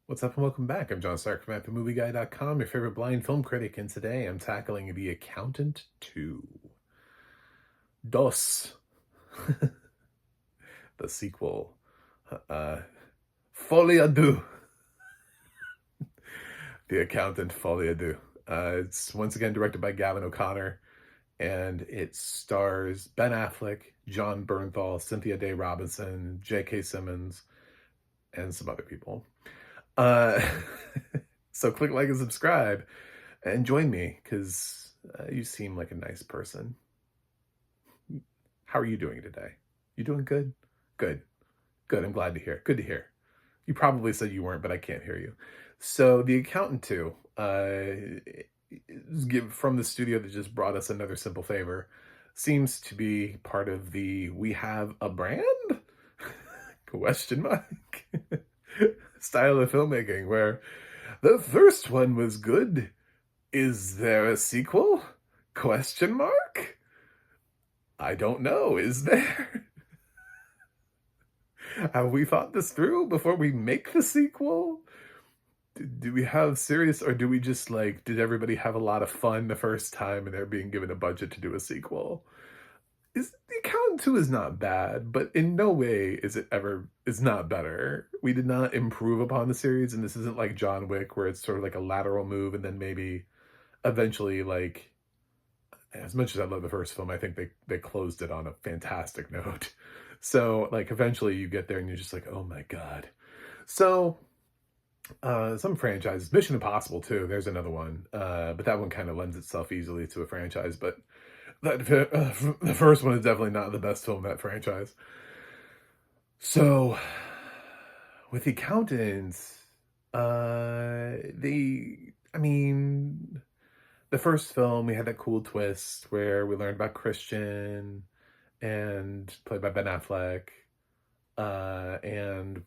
What's up and welcome back? I'm Jon Stark from AppTheMovieGuy.com, your favorite blind film critic, and today I'm tackling The Accountant 2. Dos. The sequel. Uh, Folie à deux. The Accountant Folie à deux. It's once again directed by Gavin O'Connor, and it stars Ben Affleck, Jon Bernthal, Cynthia Day Robinson, J.K. Simmons, and some other people. Uh, so click like and subscribe and join me because you seem like a nice person. How are you doing today? You doing good? Good. Good. I'm glad to hear. Good to hear. You probably said you weren't, but I can't hear you. So, The Accountant 2, from the studio that just brought us Another Simple Favor, seems to be part of the "we have a brand?" question mark style of filmmaking, where the first one was good. Is there a sequel? Question mark? I don't know. Is there? Have we thought this through before we make the sequel? Do we have serious, or do we just did everybody have a lot of fun the first time and they're being given a budget to do a sequel? The Accountant 2 is not bad, but in no way is not better. We did not improve upon the series, and this isn't like John Wick where it's sort of like a lateral move and then maybe eventually, as much as I love the first film, I think they closed it on a fantastic note. So eventually you get there and you're just like, oh my God. So some franchises, Mission Impossible too, there's another one. But that one kind of lends itself easily to a franchise. But the first one is definitely not the best film in that franchise. So with The Accountants, I mean, the first film, we had that cool twist where we learned about Christian, and played by Ben Affleck. And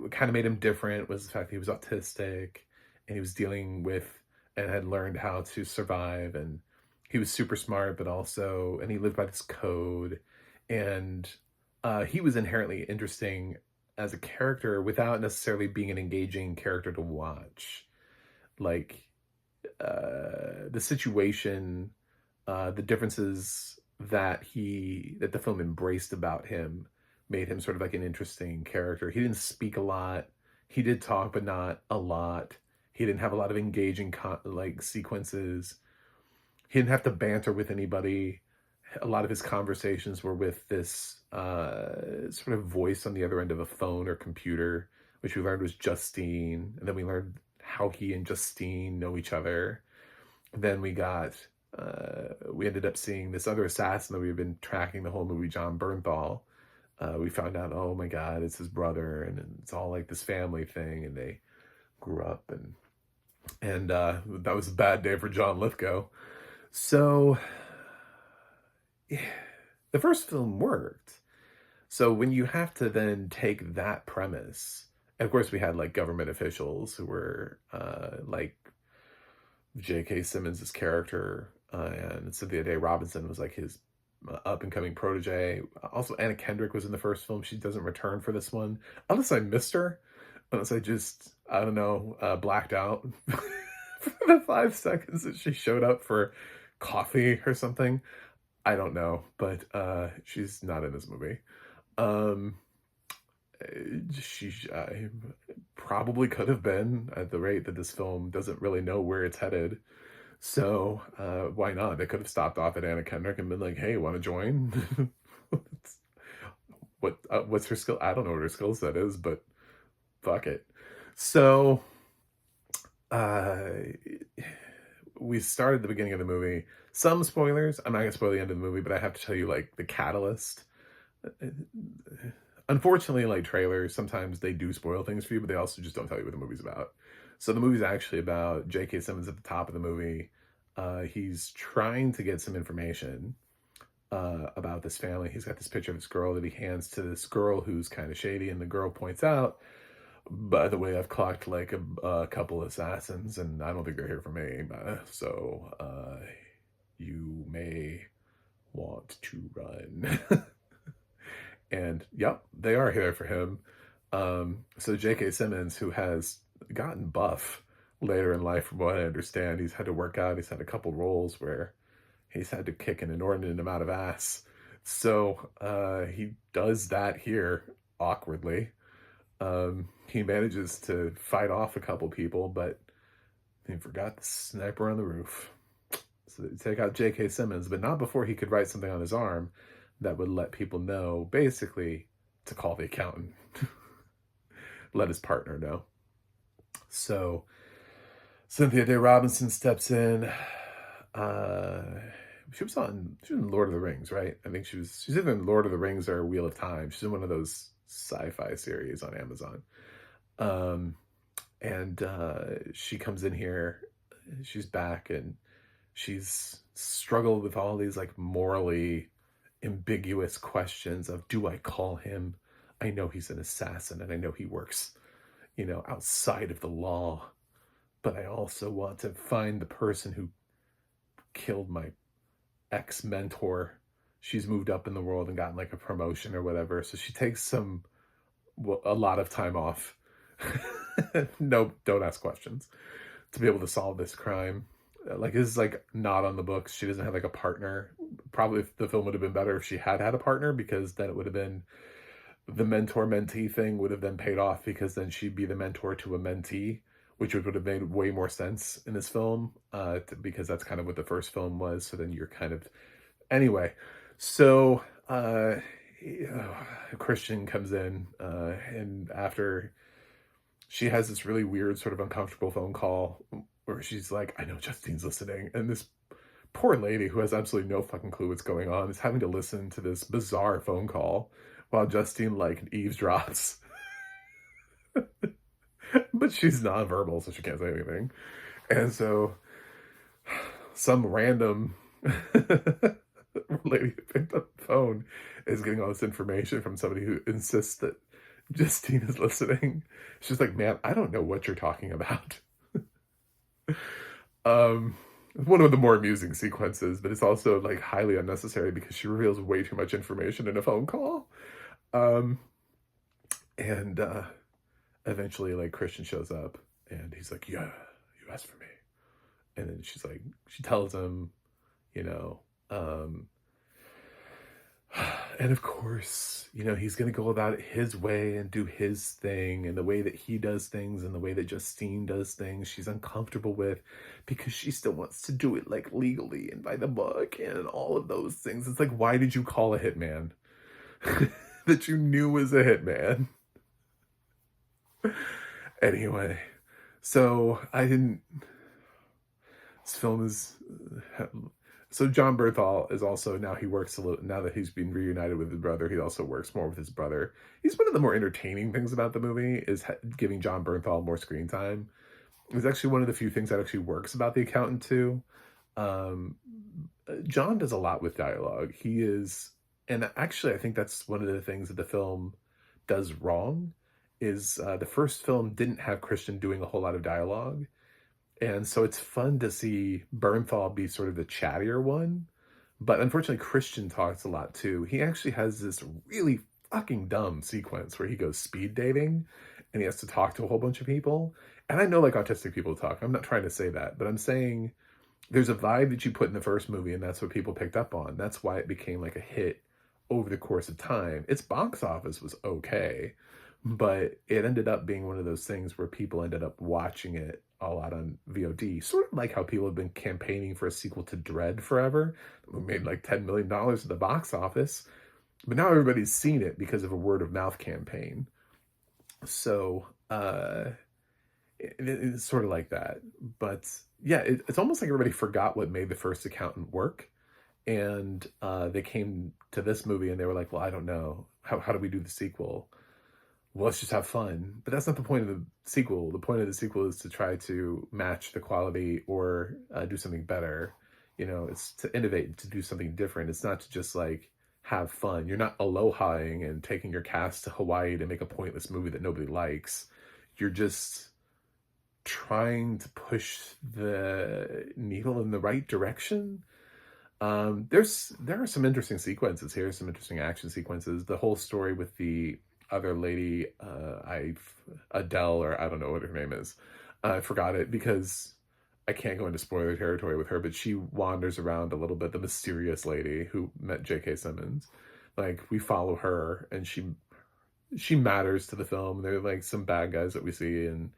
what kind of made him different was the fact that he was autistic and he was dealing with and had learned how to survive. And he was super smart, but also, and he lived by this code. And he was inherently interesting as a character without necessarily being an engaging character to watch. Like, the situation, the differences that the film embraced about him made him sort of like an interesting character. He didn't speak a lot. He did talk, but not a lot. He didn't have a lot of engaging sequences. He didn't have to banter with anybody. A lot of his conversations were with this sort of voice on the other end of a phone or computer, which we learned was Justine. And then we learned how he and Justine know each other. And then we ended up seeing this other assassin that we've been tracking the whole movie, Jon Bernthal. We found out, oh my God, it's his brother, and it's all like this family thing, and they grew up, and that was a bad day for John Lithgow. So yeah, the first film worked. So when you have to then take that premise, and of course we had government officials who were like J.K. Simmons' character, and Cynthia Day Robinson was like his up-and-coming protege. Also, Anna Kendrick was in the first film. She doesn't return for this one. Unless I missed her. Unless I don't know, blacked out for the 5 seconds that she showed up for coffee or something. I don't know, but she's not in this movie. She probably could have been, at the rate that this film doesn't really know where it's headed. So why not? They could have stopped off at Anna Kendrick and been like, "Hey, want to join?" What's her skill? I don't know what her skill set is, but fuck it. So uh, we started at the beginning of the movie. Some spoilers. I'm not gonna spoil the end of the movie, but I have to tell you the catalyst. Unfortunately, trailers, sometimes they do spoil things for you, but they also just don't tell you what the movie's about. So the movie's actually about J.K. Simmons at the top of the movie. He's trying to get some information about this family. He's got this picture of this girl that he hands to this girl who's kind of shady, and the girl points out, by the way, I've clocked a couple assassins, and I don't think they're here for me. So you may want to run. And yep, they are here for him. So J.K. Simmons, who has gotten buff later in life, from what I understand, he's had to work out. He's had a couple roles where he's had to kick an inordinate amount of ass. So he does that here awkwardly. He manages to fight off a couple people, but he forgot the sniper on the roof. So they take out J.K. Simmons, but not before he could write something on his arm that would let people know, basically, to call the accountant. Let his partner know. So Cynthia Day Robinson steps in. She was in Lord of the Rings, right? I think she's either in Lord of the Rings or Wheel of Time. She's in one of those sci-fi series on Amazon. And she comes in here, she's back, and she's struggled with all these like morally ambiguous questions of, do I call him? I know he's an assassin and I know he works, outside of the law, but I also want to find the person who killed my ex-mentor. She's moved up in the world and gotten like a promotion or whatever. So she takes a lot of time off. No, don't ask questions, to be able to solve this crime. Like, this is like not on the books. She doesn't have like a partner. Probably the film would have been better if she had a partner, because then it would have been, the mentor-mentee thing would have then paid off, because then she'd be the mentor to a mentee, which would have made way more sense in this film, because that's kind of what the first film was. So then you're kind of, anyway. So Christian comes in, and after she has this really weird, sort of uncomfortable phone call where she's like, I know Justine's listening. And this poor lady, who has absolutely no fucking clue what's going on, is having to listen to this bizarre phone call while Justine like eavesdrops. But she's nonverbal, so she can't say anything. And so some random lady who picked up the phone is getting all this information from somebody who insists that Justine is listening. She's like, man, I don't know what you're talking about. One of the more amusing sequences, but it's also like highly unnecessary because she reveals way too much information in a phone call. And eventually, like, Christian shows up and he's like, yeah, you asked for me. And then she's like, she tells him, and of course, he's going to go about it his way and do his thing, and the way that he does things and the way that Justine does things, she's uncomfortable with, because she still wants to do it like legally and by the book and all of those things. It's like, why did you call a hitman that you knew was a hitman? Anyway, so this film is, so Jon Bernthal is also, now he works a little, now that he's been reunited with his brother, he also works more with his brother. He's one of the more entertaining things about the movie, is giving Jon Bernthal more screen time. It's actually one of the few things that actually works about The Accountant too. Jon does a lot with dialogue. He is, and actually I think that's one of the things that the film does wrong, is the first film didn't have Christian doing a whole lot of dialogue. And so it's fun to see Bernthal be sort of the chattier one. But unfortunately, Christian talks a lot too. He actually has this really fucking dumb sequence where he goes speed dating and he has to talk to a whole bunch of people. And I know like autistic people talk. I'm not trying to say that, but I'm saying there's a vibe that you put in the first movie, and that's what people picked up on. That's why it became like a hit over the course of time. Its box office was okay, but it ended up being one of those things where people ended up watching it a lot on VOD, sort of like how people have been campaigning for a sequel to Dread forever. We made like $10 million at the box office, but now everybody's seen it because of a word of mouth campaign. So it's sort of like that. But yeah, it's almost like everybody forgot what made the first Accountant work. And they came to this movie and they were like, well, I don't know. How do we do the sequel? Well, let's just have fun. But that's not the point of the sequel. The point of the sequel is to try to match the quality or do something better. It's to innovate, to do something different. It's not to just like have fun. You're not alohaing and taking your cast to Hawaii to make a pointless movie that nobody likes. You're just trying to push the needle in the right direction. There are some interesting sequences here, some interesting action sequences. The whole story with the other lady, Adele, or I don't know what her name is. I forgot it because I can't go into spoiler territory with her, but she wanders around a little bit. The mysterious lady who met J.K. Simmons, like we follow her, and she matters to the film. They're like some bad guys that we see, and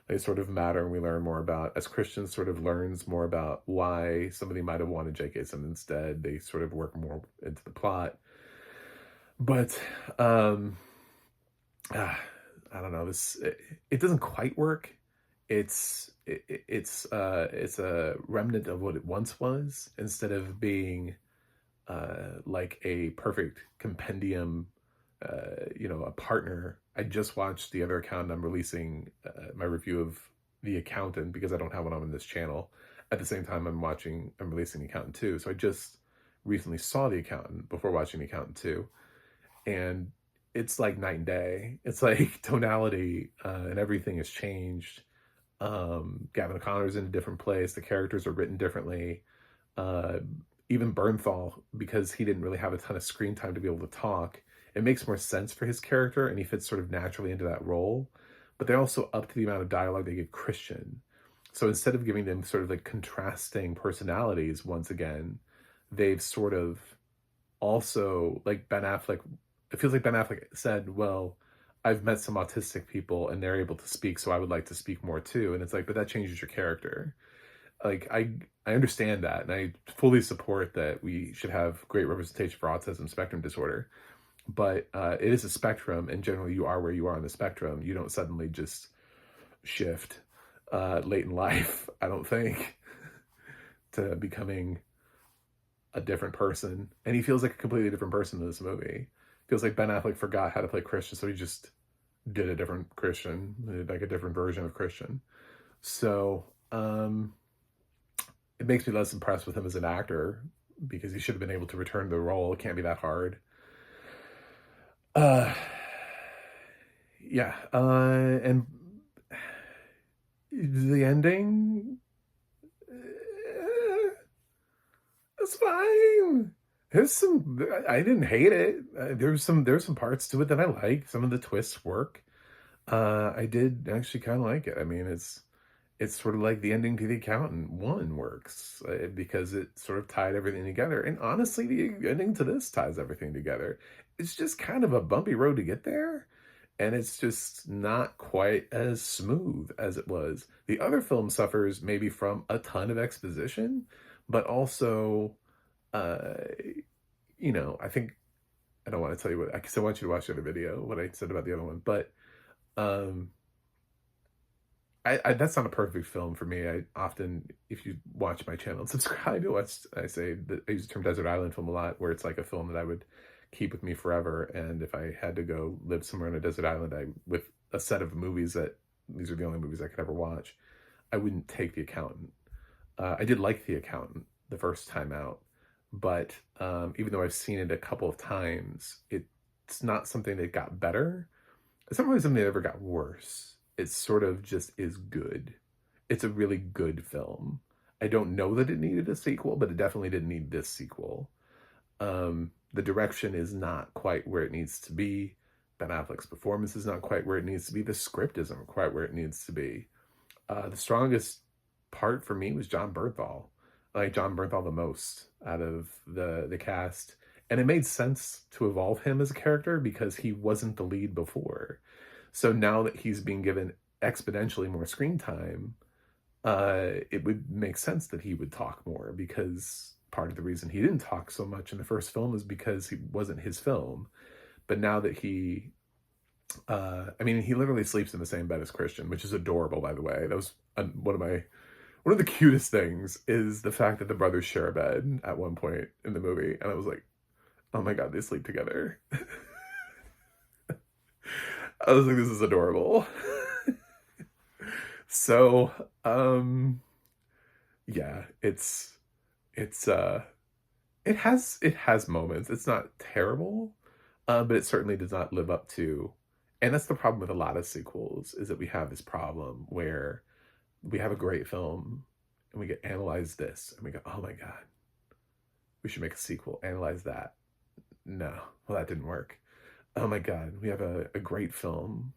they sort of matter, and we learn more about, as Christians sort of learns more about why somebody might have wanted J.K. Simmons dead. They sort of work more into the plot. But ah, I don't know. It doesn't quite work. It's a remnant of what it once was, instead of being like a perfect compendium, a partner. I just watched The Other Accountant. I'm releasing my review of The Accountant because I don't have one on this channel. At the same time, I'm releasing The Accountant 2. So I just recently saw The Accountant before watching The Accountant 2. And it's like night and day. It's like tonality and everything has changed. Gavin O'Connor's in a different place. The characters are written differently. Uh, Even Bernthal, because he didn't really have a ton of screen time to be able to talk, it makes more sense for his character, and he fits sort of naturally into that role. But they're also up to the amount of dialogue they give Christian. So instead of giving them sort of like contrasting personalities, once again, they've sort of also, like Ben Affleck, it feels like Ben Affleck said, well, I've met some autistic people and they're able to speak, so I would like to speak more too. And it's like, but that changes your character. Like I understand that, and I fully support that we should have great representation for autism spectrum disorder. But it is a spectrum, and generally you are where you are on the spectrum. You don't suddenly just shift late in life, I don't think, to becoming a different person. And he feels like a completely different person in this movie. Feels like Ben Affleck forgot how to play Christian, so he just did a different Christian, like a different version of Christian. So it makes me less impressed with him as an actor, because he should have been able to return to the role. It can't be that hard. Uh, yeah. And the ending, it's fine. I didn't hate it. There's some parts to it that I like. Some of the twists work. I did actually kind of like it. I mean, it's sort of like the ending to The Accountant 1 works, because it sort of tied everything together. And honestly, the ending to this ties everything together. It's just kind of a bumpy road to get there, and it's just not quite as smooth as it was. The other film suffers maybe from a ton of exposition, but also, uh, I think, I don't want to tell you what, because I want you to watch the other video, what I said about the other one, but um, that's not a perfect film for me. I often, if you watch my channel and subscribe, you'll watch, I say that I use the term desert island film a lot, where it's like a film that I would keep with me forever. And if I had to go live somewhere on a desert island, with a set of movies that these are the only movies I could ever watch, I wouldn't take The Accountant. I did like The Accountant the first time out, but even though I've seen it a couple of times, it's not something that got better. It's not really something that ever got worse. It sort of just is good. It's a really good film. I don't know that it needed a sequel, but it definitely didn't need this sequel. The direction is not quite where it needs to be. Ben Affleck's performance is not quite where it needs to be. The script isn't quite where it needs to be. The strongest part for me was Jon Bernthal. I like Jon Bernthal the most out of the cast. And it made sense to evolve him as a character because he wasn't the lead before. So now that he's being given exponentially more screen time, it would make sense that he would talk more, because part of the reason he didn't talk so much in the first film is because he wasn't his film. But now that he literally sleeps in the same bed as Christian, which is adorable, by the way. That was one of the cutest things, is the fact that the brothers share a bed at one point in the movie. And I was like, oh my God, they sleep together. I was like, this is adorable. So, yeah, it has moments. It's not terrible, but it certainly does not live up to, and that's the problem with a lot of sequels, is that we have this problem where we have a great film and we get analyze this and we go, oh my God, we should make a sequel, analyze that. No, well, that didn't work. Oh my God, we have a great film.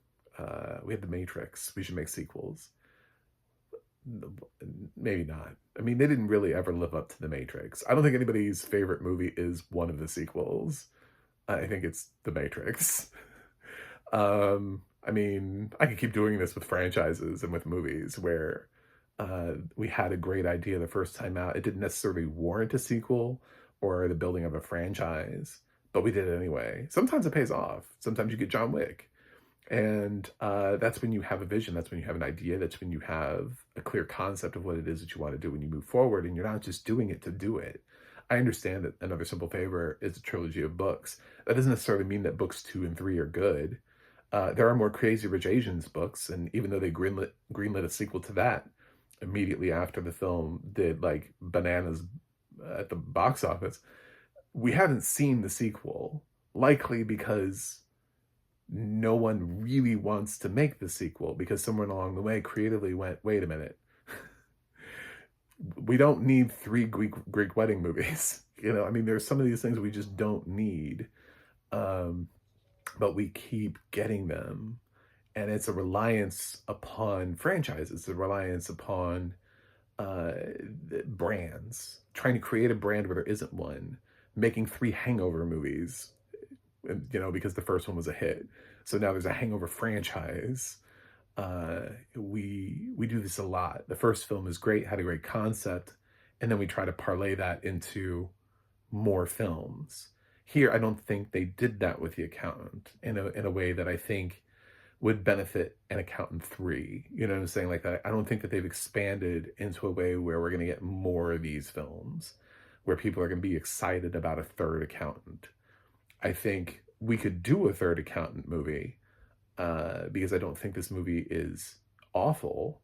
We have The Matrix. We should make sequels. Maybe not. I mean, they didn't really ever live up to The Matrix. I don't think anybody's favorite movie is one of the sequels. I think it's The Matrix. I mean, I could keep doing this with franchises and with movies where we had a great idea the first time out. It didn't necessarily warrant a sequel or the building of a franchise, but we did it anyway. Sometimes it pays off. Sometimes you get John Wick. And that's when you have a vision. That's when you have an idea. That's when you have a clear concept of what it is that you want to do when you move forward, and you're not just doing it to do it. I understand that Another Simple Favor is a trilogy of books. That doesn't necessarily mean that books 2 and 3 are good. There are more Crazy Rich Asians books, and even though they greenlit a sequel to that immediately after the film did like bananas at the box office, we haven't seen the sequel, likely because no one really wants to make the sequel because someone along the way creatively went, wait a minute, we don't need 3 Greek wedding movies. I mean, there's some of these things we just don't need, but we keep getting them. And it's a reliance upon franchises, a reliance upon brands, trying to create a brand where there isn't one, making 3 Hangover movies, because the first one was a hit. So now there's a Hangover franchise. We do this a lot. The first film is great, had a great concept, and then we try to parlay that into more films. Here, I don't think they did that with The Accountant in a way that I think would benefit An Accountant 3. You know what I'm saying? Like that. I don't think that they've expanded into a way where we're going to get more of these films, where people are going to be excited about a third Accountant. I think we could do a third Accountant movie because I don't think this movie is awful.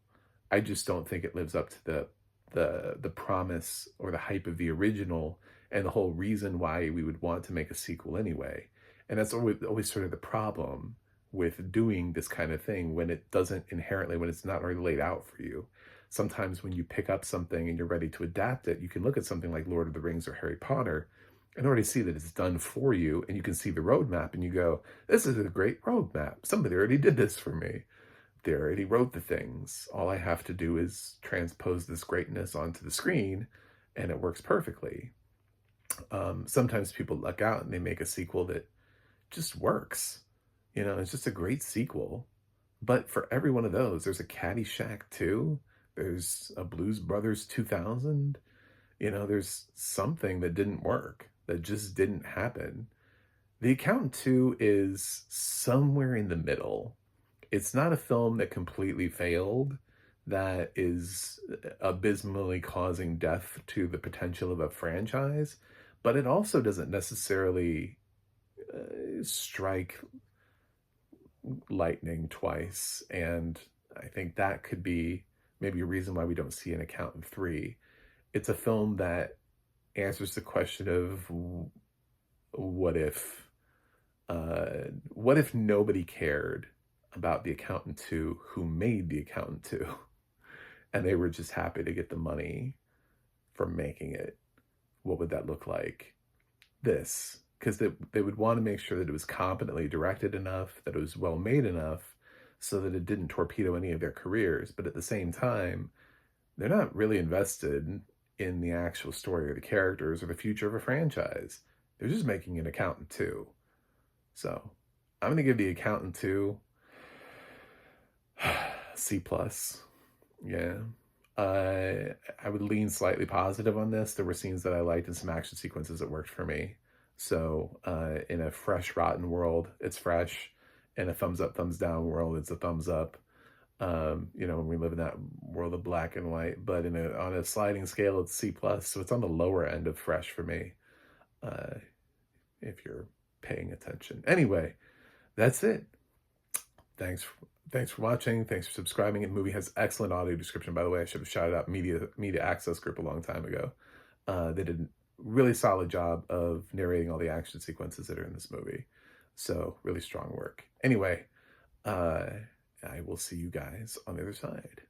I just don't think it lives up to the promise or the hype of the original and the whole reason why we would want to make a sequel anyway. And that's always sort of the problem with doing this kind of thing when it doesn't inherently, when it's not already laid out for you. Sometimes when you pick up something and you're ready to adapt it, you can look at something like Lord of the Rings or Harry Potter and already see that it's done for you, and you can see the roadmap and you go, this is a great roadmap. Somebody already did this for me. They already wrote the things. All I have to do is transpose this greatness onto the screen and it works perfectly. Sometimes people luck out and they make a sequel that just works. It's just a great sequel. But for every one of those, there's a Caddyshack 2. There's a Blues Brothers 2000. There's something that didn't work, that just didn't happen. The Accountant 2 is somewhere in the middle. It's not a film that completely failed, that is abysmally causing death to the potential of a franchise, but it also doesn't necessarily strike lightning twice. And I think that could be maybe a reason why we don't see An Accountant 3. It's a film that answers the question of what if nobody cared about The Accountant 2 who made The Accountant 2 and they were just happy to get the money from making it. What would that look like? Because they would want to make sure that it was competently directed enough, that it was well made enough so that it didn't torpedo any of their careers. But at the same time, they're not really invested in the actual story or the characters or the future of a franchise. They're just making An Accountant 2. So I'm going to give The Accountant 2 C+. Yeah. I would lean slightly positive on this. There were scenes that I liked and some action sequences that worked for me. So in a fresh, rotten world, it's fresh. In a thumbs up, thumbs down world, it's a thumbs up. When we live in that world of black and white, but on a sliding scale, it's C+, so it's on the lower end of fresh for me, if you're paying attention. Anyway, that's it. Thanks for watching. Thanks for subscribing. The movie has excellent audio description, by the way. I should have shouted out Media Access Group a long time ago. They did a really solid job of narrating all the action sequences that are in this movie. So really strong work. Anyway, I will see you guys on the other side.